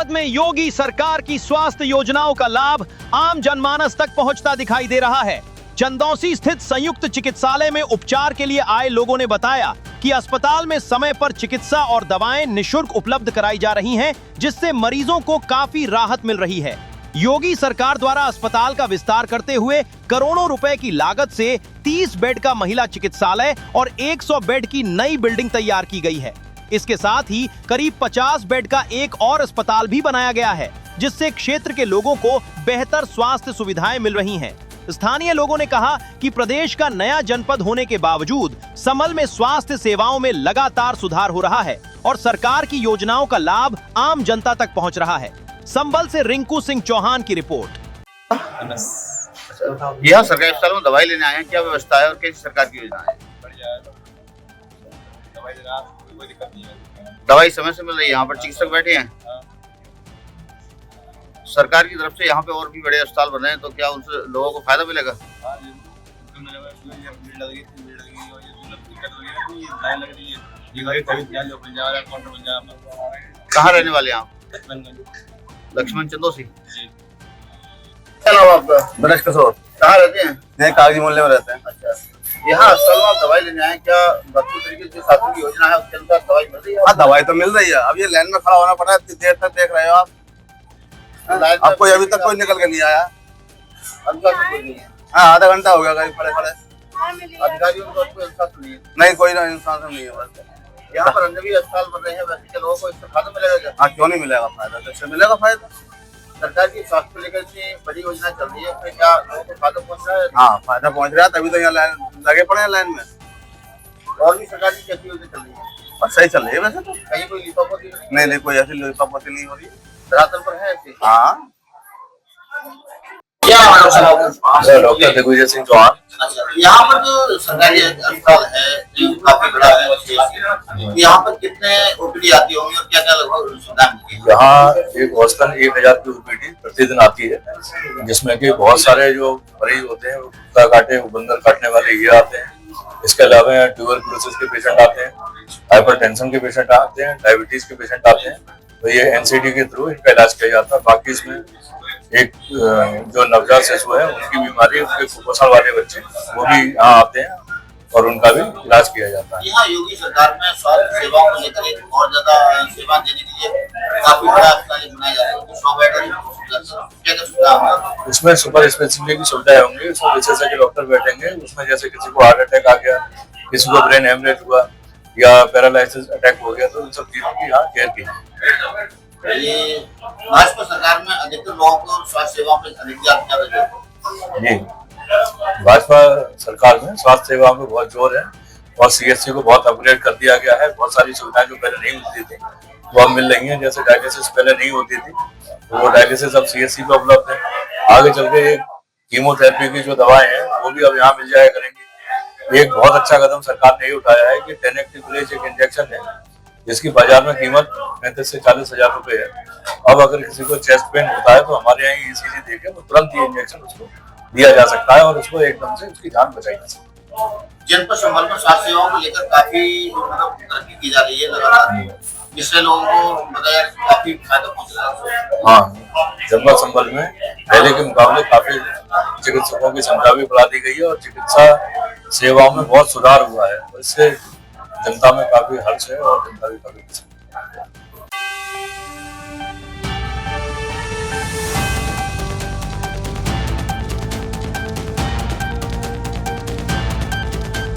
भारत में योगी सरकार की स्वास्थ्य योजनाओं का लाभ आम जनमानस तक पहुंचता दिखाई दे रहा है। चंदौसी स्थित संयुक्त चिकित्सालय में उपचार के लिए आए लोगों ने बताया कि अस्पताल में समय पर चिकित्सा और दवाएं निःशुल्क उपलब्ध कराई जा रही हैं, जिससे मरीजों को काफी राहत मिल रही है। योगी सरकार द्वारा अस्पताल का विस्तार करते हुए करोड़ों रुपए की लागत से 30 बेड का महिला चिकित्सालय और 100 बेड की नई बिल्डिंग तैयार की गई है। इसके साथ ही करीब 50 बेड का एक और अस्पताल भी बनाया गया है, जिससे क्षेत्र के लोगों को बेहतर स्वास्थ्य सुविधाएं मिल रही हैं। स्थानीय लोगों ने कहा कि प्रदेश का नया जनपद होने के बावजूद संभल में स्वास्थ्य सेवाओं में लगातार सुधार हो रहा है और सरकार की योजनाओं का लाभ आम जनता तक पहुंच रहा है। संभल से रिंकू सिंह चौहान की रिपोर्ट। यहाँ सरकारी अस्पताल में दवाई लेने आए हैं, क्या व्यवस्था है और कैसी सरकार की योजना है? दवाई समय से मिल रही है, यहाँ पर चिकित्सक बैठे हैं। सरकार की तरफ से यहाँ पे और भी बड़े अस्पताल बन रहे हैं, तो क्या उनसे लोगों को फायदा मिलेगा? कहाँ रहने वाले हैं आप? लक्ष्मण चंदोसी। क्या नाम आपका? दिनेश किशोर। कहाँ रहते हैं? यहीं कागजी मोहल्ले में रहते हैं। अच्छा, यहाँ अस्पताल में आप दवाई लेने आए, क्या भरपूर तरीके से शासन की योजना है उसके अनुसार दवाई मिल रही है? हाँ, दवाई तो मिल रही है। अब ये लाइन में खड़ा होना पड़ा है, इतनी देर तक देख रहे हो आप। आपको अभी तक कोई निकल के नहीं आया? हाँ, आधा घंटा हो गया करीब खड़े खड़े। अधिकारियों को कोई इंसाफ नहीं है? नहीं, कोई इंसान नहीं है बस। यहाँ पर अन्य भी अस्पताल बन रहे हैं, वैसे के लोगों को इससे फायदा मिलेगा क्या? हाँ, क्यों नहीं मिलेगा फायदा? इससे मिलेगा फायदा। सरकार की स्वास्थ्य को लेकर इतनी बड़ी योजना चल रही है, फिर क्या लोगों को फायदा पहुँच रहा है? हाँ, फायदा पहुँच रहा है, तभी तो यहाँ लगे पड़े हैं लाइन में। और भी सरकार की कैसी योजना चल रही है? और सही चल रही है वैसे तो। कहीं कोई लिपापोती नहीं, कोई ऐसी लिपापोती नहीं हो रही है। धरातल पर है ऐसे? हाँ। क्या डॉक्टर दिग्विजय सिंह चौहान। अच्छा, यहाँ पर जो सरकारी अस्पताल है जो काफी बड़ा है, यहाँ पर कितने ओपीडी आती होंगी और क्या क्या लगभग सुविधा मिलती है? यहाँ एक औसतन 1000 की ओपीडी प्रतिदिन आती है, जिसमें कि बहुत सारे जो मरीज होते हैं, कुत्ता काटे बंदर काटने वाले ये आते हैं। इसके अलावा ट्यूबरकुलोसिस के पेशेंट आते हैं, हाइपरटेंशन के पेशेंट आते हैं, डायबिटीज के पेशेंट आते हैं। तो ये एनसीडी के थ्रू इनका इलाज किया जाता है। बाकी इसमें एक जो नवजात शिशु है उनकी बीमारी, उनके कुपोषण वाले बच्चे वो भी यहाँ आते हैं और उनका भी इलाज किया जाता है। यहाँ योगी सरकार में स्वास्थ्य सेवाओं को लेकर एक और ज्यादा सेवा देने के लिए काफी बड़ा अस्पताल बनाया जा रहा है। 100 बेड क्या क्या सुविधा है? इसमें सुपर स्पेशलिटी की सुविधाएं होंगी, उसमें विशेषज्ञ डॉक्टर बैठेंगे। उसमें जैसे किसी को हार्ट अटैक आ गया, किसी को ब्रेन हेमरेज हुआ या पैरालिसिस अटैक हो गया, तो उन सब चीजों की यहाँ केयर की जाएगी। ये भाजपा सरकार में अधिकतर लोगों को स्वास्थ्य सेवाओं पर अधिक ज्यादा जी, भाजपा सरकार में स्वास्थ्य सेवाओं में बहुत जोर है और सीएचसी को बहुत अपग्रेड कर दिया गया है। बहुत सारी सुविधाएं जो पहले नहीं मिलती थी वो अब मिल रही हैं। जैसे डायलिसिस पहले नहीं होती थी, तो वो डायलिसिस अब सीएचसी पे उपलब्ध है। आगे चल के कीमोथेरेपी की जो दवाएं हैं वो भी अब यहाँ मिल जाया करेंगी। एक बहुत अच्छा कदम सरकार ने ये उठाया है कि टेनेक्टिप्लेज एक इंजेक्शन है जिसकी बाजार में कीमत 35 से 40 हजार रुपए है। अब अगर किसी को चेस्ट पेन होता है तो हमारे यहाँ ईसीजी देके वो तुरंत ये इंजेक्शन उसको दिया जा सकता है और उसको एकदम से उसकी जान बचाई जा सकती है। जनपद संभल में स्वास्थ्य सेवाओं को लेकर काफी तरक्की की जा रही है लगातार, जिससे लोगों को मतलब काफी फायदा पहुंच रहा है। हाँ, जनपद संभल में पहले के मुकाबले काफी चिकित्सकों की संख्या भी बढ़ा दी गई है और चिकित्सा सेवाओं में बहुत सुधार हुआ है। इससे जनता में काफी हर्ष है और जनता भी काफी